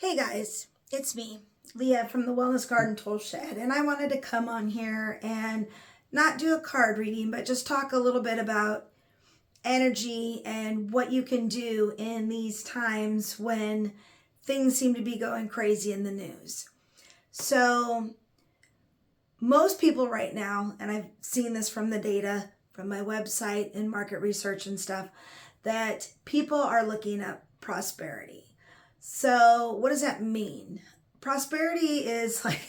Hey guys, it's me, Leah from the Wellness Garden Tool Shed, and I wanted to come on here and not do a card reading, but just talk a little bit about energy and what you can do in these times when things seem to be going crazy in the news. So, most people right now, and I've seen this from the data from my website and market research and stuff, that people are looking at prosperity. So what does that mean? Prosperity is like,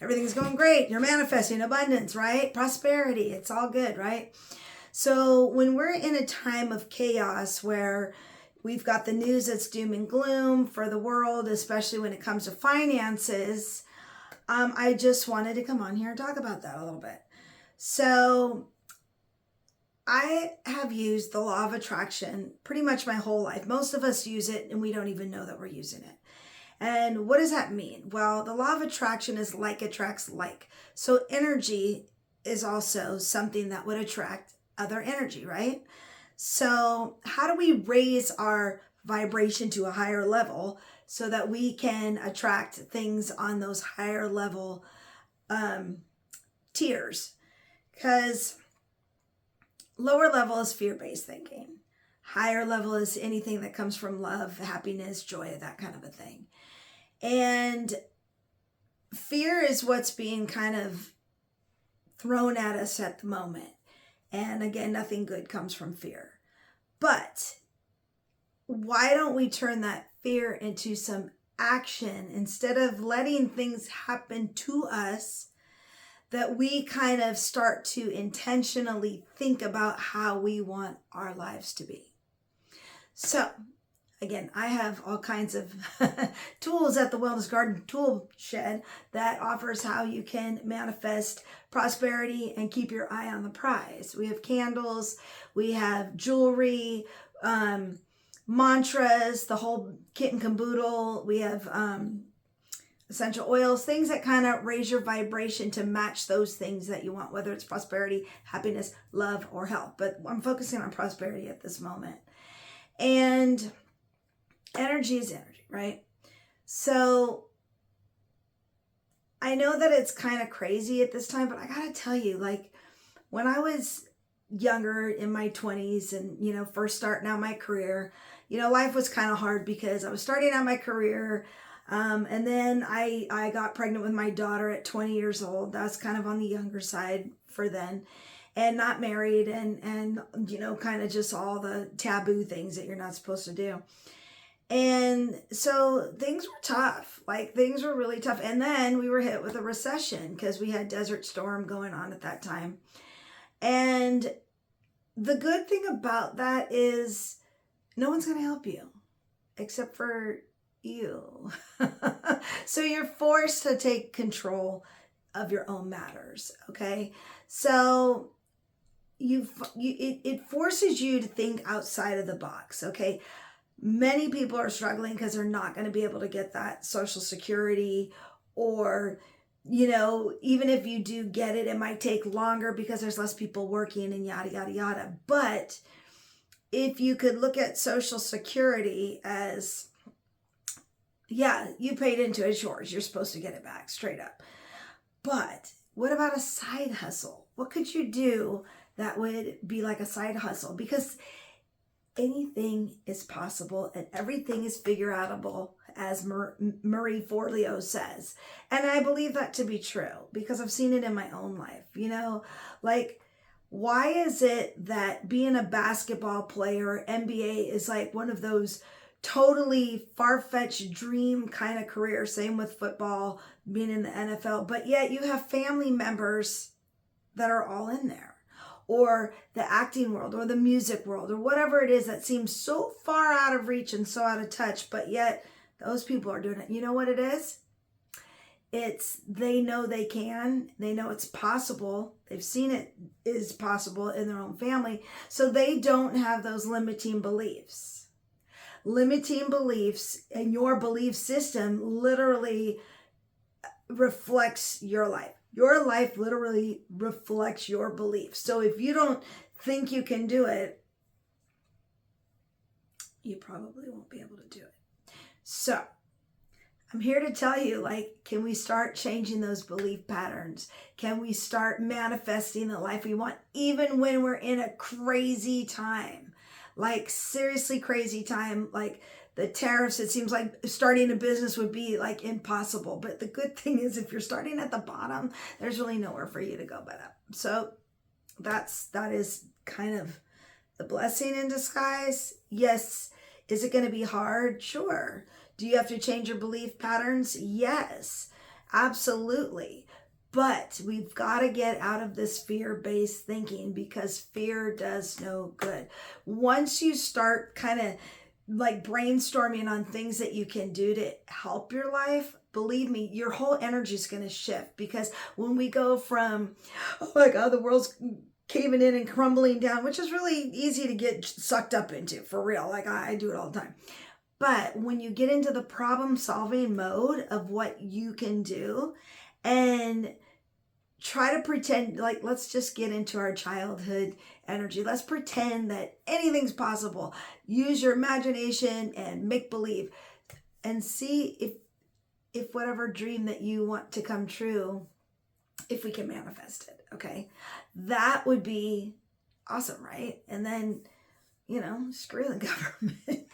everything's going great. You're manifesting abundance, right? Prosperity, it's all good, right? So when we're in a time of chaos where we've got the news that's doom and gloom for the world, especially when it comes to finances, I just wanted to come on here and talk about that a little bit. So I have used the law of attraction pretty much my whole life. Most of us use it and we don't even know that we're using it. And what does that mean? Well, the law of attraction is like attracts like. So energy is also something that would attract other energy, right? So how do we raise our vibration to a higher level so that we can attract things on those higher level tiers? Because lower level is fear-based thinking. Higher level is anything that comes from love, happiness, joy, that kind of a thing. And fear is what's being kind of thrown at us at the moment. And again, nothing good comes from fear. But why don't we turn that fear into some action instead of letting things happen to us? That we kind of start to intentionally think about how we want our lives to be. So, again, I have all kinds of tools at the Wellness Garden Tool Shed that offers how you can manifest prosperity and keep your eye on the prize. We have candles, we have jewelry, mantras, the whole kit and caboodle. We have essential oils, things that kind of raise your vibration to match those things that you want, whether it's prosperity, happiness, love, or health. But I'm focusing on prosperity at this moment. And energy is energy, right? So I know that it's kind of crazy at this time, but I gotta tell you, like when I was younger in my 20s and, first starting out my career, life was kind of hard because I was starting out my career. And then I got pregnant with my daughter at 20 years old. That's kind of on the younger side for then. And not married and kind of just all the taboo things that you're not supposed to do. And so things were tough. Like things were really tough. And then we were hit with a recession because we had Desert Storm going on at that time. And the good thing about that is no one's going to help you except for you. So you're forced to take control of your own matters, okay? So it forces you to think outside of the box, okay? Many people are struggling because they're not going to be able to get that Social Security, or even if you do get it, it might take longer because there's less people working and yada yada yada. But if you could look at Social Security as, yeah, you paid into it, it's yours. You're supposed to get it back, straight up. But what about a side hustle? What could you do that would be like a side hustle? Because anything is possible and everything is figure outable, as Marie Forleo says. And I believe that to be true because I've seen it in my own life. Like, why is it that being a basketball player, NBA, is like one of those totally far-fetched dream kind of career? Same with football, being in the NFL, but yet you have family members that are all in there, or the acting world or the music world or whatever it is that seems so far out of reach and so out of touch, but yet those people are doing it. You know what it is? It's they know they can, they know it's possible, they've seen it is possible in their own family, so they don't have those limiting beliefs. Limiting beliefs and your belief system literally reflects your life. Your life literally reflects your beliefs. So if you don't think you can do it, you probably won't be able to do it. So I'm here to tell you, like, can we start changing those belief patterns? Can we start manifesting the life we want, even when we're in a crazy time? Like, seriously crazy time, like the tariffs. It seems like starting a business would be like impossible. But the good thing is, if you're starting at the bottom, there's really nowhere for you to go but up. So that is kind of the blessing in disguise. Yes. Is it going to be hard? Sure. Do you have to change your belief patterns? Yes, absolutely. But we've got to get out of this fear-based thinking, because fear does no good. Once you start kind of like brainstorming on things that you can do to help your life, believe me, your whole energy is going to shift. Because when we go from, oh my God, the world's caving in and crumbling down, which is really easy to get sucked up into, for real. Like I do it all the time. But when you get into the problem solving mode of what you can do, and try to pretend, like, let's just get into our childhood energy. Let's pretend that anything's possible. Use your imagination and make believe, and see if whatever dream that you want to come true, if we can manifest it. Okay. That would be awesome, right? And then, screw the government.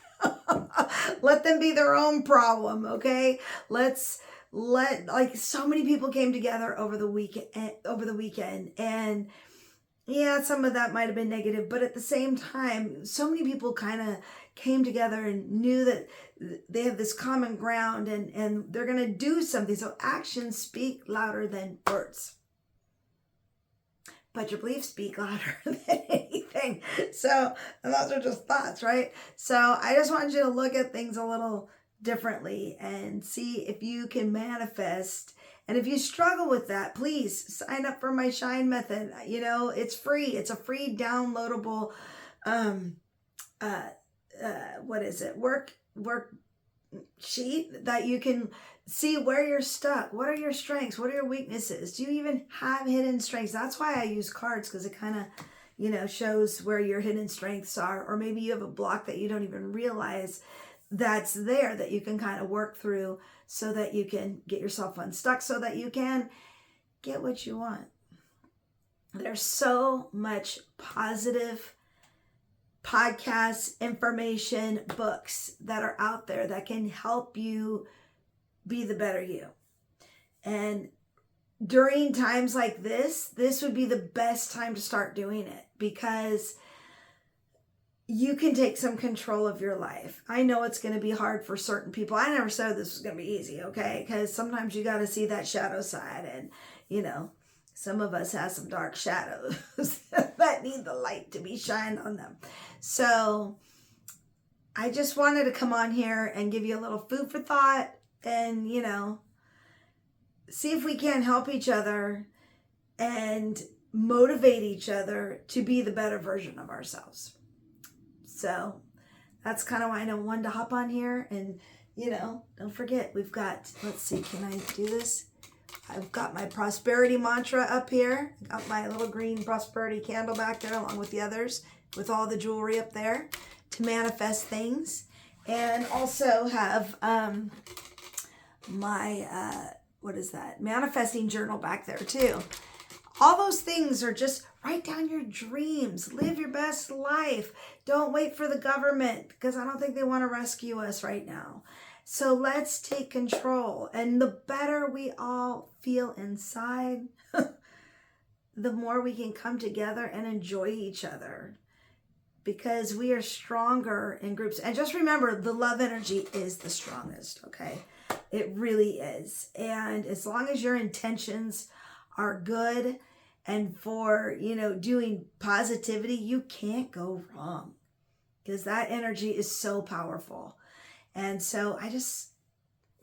Let them be their own problem, okay? Like, so many people came together over the weekend, and yeah, some of that might have been negative, but at the same time, so many people kind of came together and knew that they have this common ground, and they're going to do something. So actions speak louder than words. But your beliefs speak louder than anything. So, and those are just thoughts, right? So I just want you to look at things a little differently and see if you can manifest. And if you struggle with that, please sign up for my Shine Method. It's free. It's a free downloadable, what is it? Work sheet that you can see where you're stuck. What are your strengths? What are your weaknesses? Do you even have hidden strengths? That's why I use cards, because it kind of, shows where your hidden strengths are. Or maybe you have a block that you don't even realize that's there, that you can kind of work through, so that you can get yourself unstuck, so that you can get what you want. There's so much positive podcasts, information, books that are out there that can help you be the better you. And during times like this would be the best time to start doing it, because you can take some control of your life. I know it's going to be hard for certain people. I never said this was going to be easy, okay? Because sometimes you got to see that shadow side, and some of us have some dark shadows that need the light to be shined on them. So I just wanted to come on here and give you a little food for thought, and, see if we can help each other and motivate each other to be the better version of ourselves. So that's kind of why I wanted to hop on here. And, don't forget, we've got, let's see, can I do this? I've got my prosperity mantra up here. I got my little green prosperity candle back there, along with the others, with all the jewelry up there to manifest things. And also have my, what is that? Manifesting journal back there too. All those things are just write down your dreams. Live your best life. Don't wait for the government, because I don't think they want to rescue us right now. So let's take control. And the better we all feel inside, the more we can come together and enjoy each other, because we are stronger in groups. And just remember, the love energy is the strongest, okay? It really is. And as long as your intentions are good and for, doing positivity, you can't go wrong, because that energy is so powerful. And so I just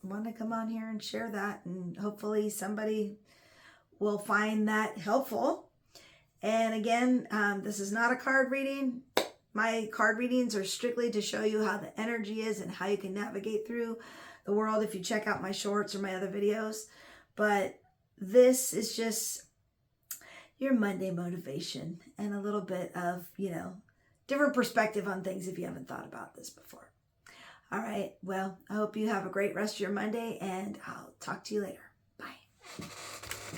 want to come on here and share that, and hopefully somebody will find that helpful. And again, this is not a card reading. My card readings are strictly to show you how the energy is and how you can navigate through the world if you check out my shorts or my other videos. But this is just your Monday motivation and a little bit of, different perspective on things if you haven't thought about this before. All right. Well, I hope you have a great rest of your Monday, and I'll talk to you later.